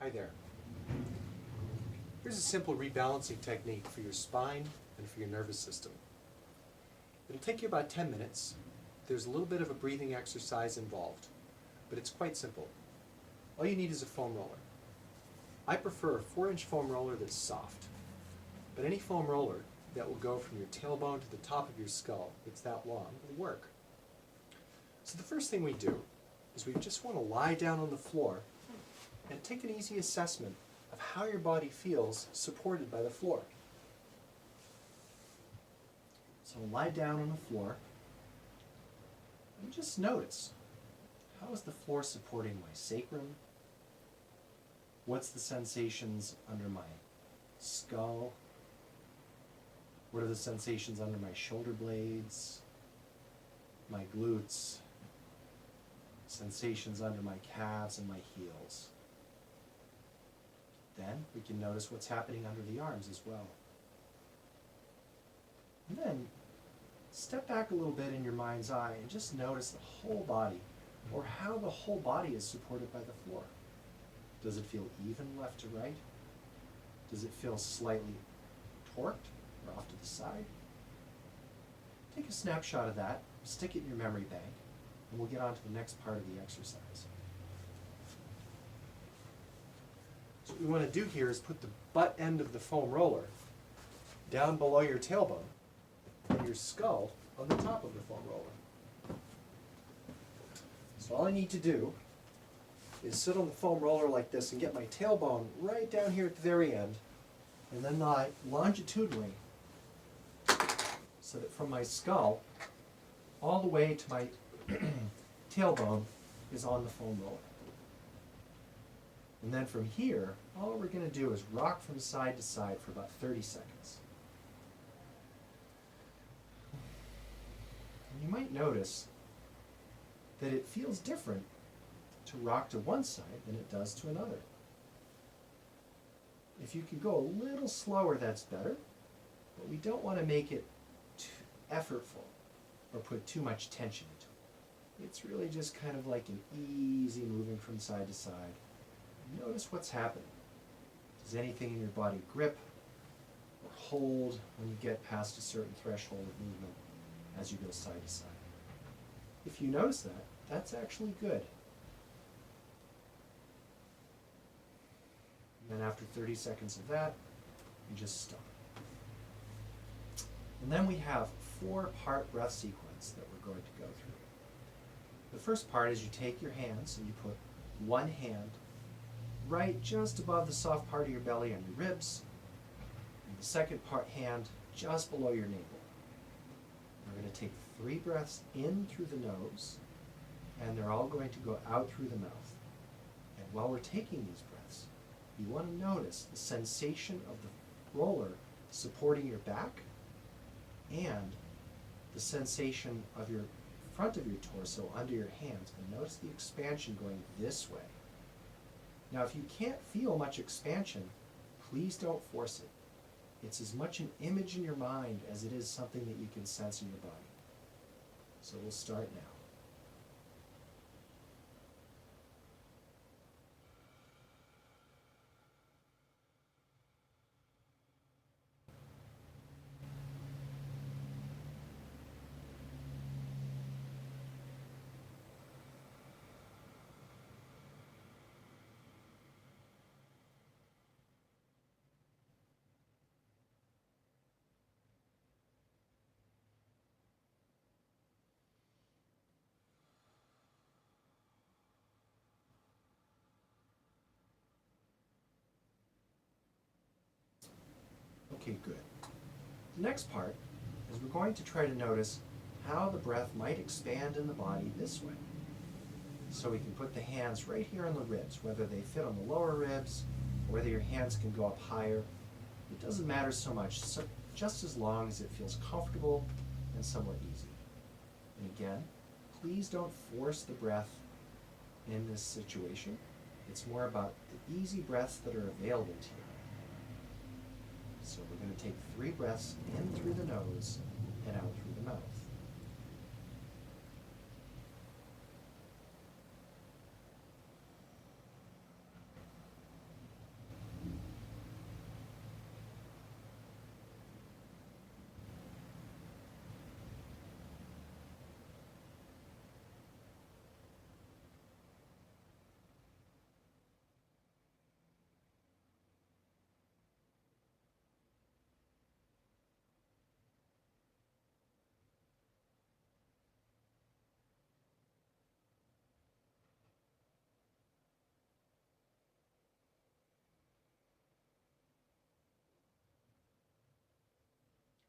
Hi there. Here's a simple rebalancing technique for your spine and for your nervous system. It'll take you about 10 minutes. There's a little bit of a breathing exercise involved, but it's quite simple. All you need is a foam roller. I prefer a 4-inch foam roller that's soft, but any foam roller that will go from your tailbone to the top of your skull that's that long will work. So the first thing we do is we just want to lie down on the floor and take an easy assessment of how your body feels supported by the floor. So lie down on the floor and just notice, how is the floor supporting my sacrum? What's the sensations under my skull? What are the sensations under my shoulder blades, my glutes, sensations under my calves and my heels? Then we can notice what's happening under the arms as well. And then step back a little bit in your mind's eye and just notice the whole body, or how the whole body is supported by the floor. Does it feel even left to right? Does it feel slightly torqued or off to the side? Take a snapshot of that, stick it in your memory bank, and we'll get on to the next part of the exercise. So what we want to do here is put the butt end of the foam roller down below your tailbone and your skull on the top of the foam roller. So all I need to do is sit on the foam roller like this and get my tailbone right down here at the very end, and then lie longitudinally so that from my skull all the way to my tailbone is on the foam roller. And then from here, all we're going to do is rock from side to side for about 30 seconds. And you might notice that it feels different to rock to one side than it does to another. If you can go a little slower, that's better, but we don't want to make it too effortful or put too much tension into it. It's really just kind of like an easy moving from side to side. Notice what's happening. Does anything in your body grip or hold when you get past a certain threshold of movement as you go side to side? If you notice that, that's actually good. And then after 30 seconds of that, you just stop. And then we have 4-part breath sequence that we're going to go through. The first part is you take your hands and you put one hand right just above the soft part of your belly on your ribs, and the second hand just below your navel. We're going to take 3 breaths in through the nose, and they're all going to go out through the mouth. And while we're taking these breaths, you want to notice the sensation of the roller supporting your back and the sensation of your front of your torso under your hands, and notice the expansion going this way. Now, if you can't feel much expansion, please don't force it. It's as much an image in your mind as it is something that you can sense in your body. So we'll start now. Okay, good. The next part is we're going to try to notice how the breath might expand in the body this way. So we can put the hands right here on the ribs, whether they fit on the lower ribs or whether your hands can go up higher. It doesn't matter so much, just as long as it feels comfortable and somewhat easy. And again, please don't force the breath in this situation. It's more about the easy breaths that are available to you. So we're going to take 3 breaths in through the nose and out through the mouth.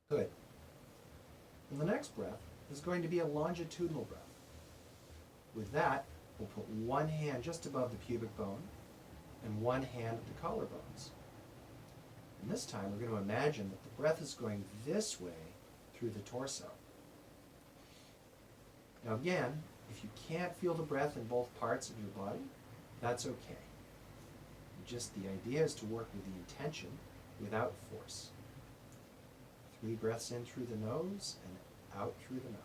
Good. And the next breath is going to be a longitudinal breath. With that, we'll put one hand just above the pubic bone and one hand at the collarbones. And this time we're going to imagine that the breath is going this way through the torso. Now again, if you can't feel the breath in both parts of your body, that's okay. Just the idea is to work with the intention without force. 3 breaths in through the nose and out through the mouth.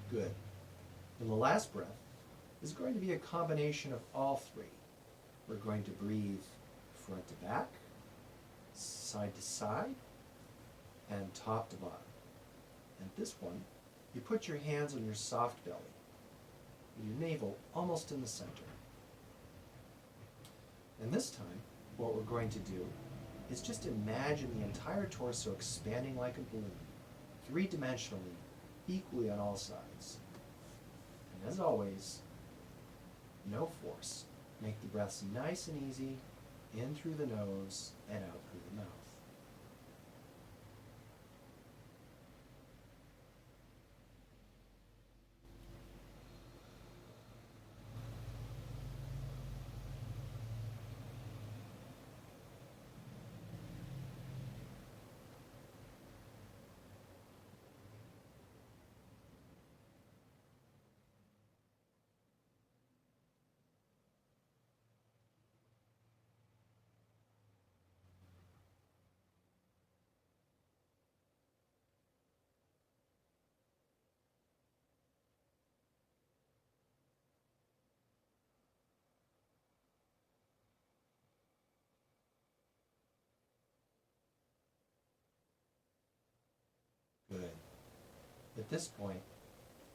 Good. And the last breath is going to be a combination of all 3. We're going to breathe front to back, side to side, and top to bottom. And this one, you put your hands on your soft belly, with your navel almost in the center. And this time, what we're going to do is just imagine the entire torso expanding like a balloon, 3-dimensionally, equally on all sides. And as always, no force. Make the breaths nice and easy, in through the nose and out through the mouth. Good. At this point,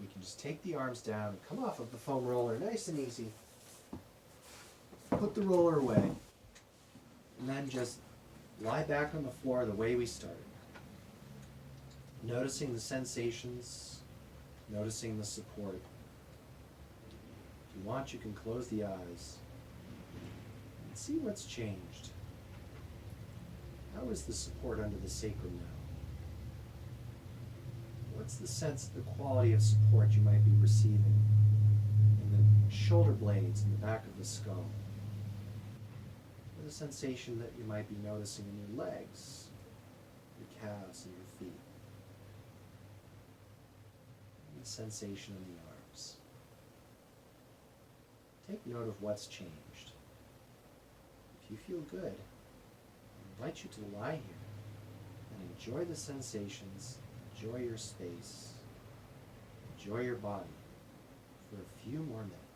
we can just take the arms down and come off of the foam roller nice and easy. Put the roller away, and then just lie back on the floor the way we started. Noticing the sensations, noticing the support. If you want, you can close the eyes and see what's changed. How is the support under the sacrum now? What's the sense, the quality of support you might be receiving in the shoulder blades, in the back of the skull? Or the sensation that you might be noticing in your legs, your calves, and your feet? And the sensation in the arms. Take note of what's changed. If you feel good, I invite you to lie here and enjoy the sensations. Enjoy your space, enjoy your body for a few more minutes.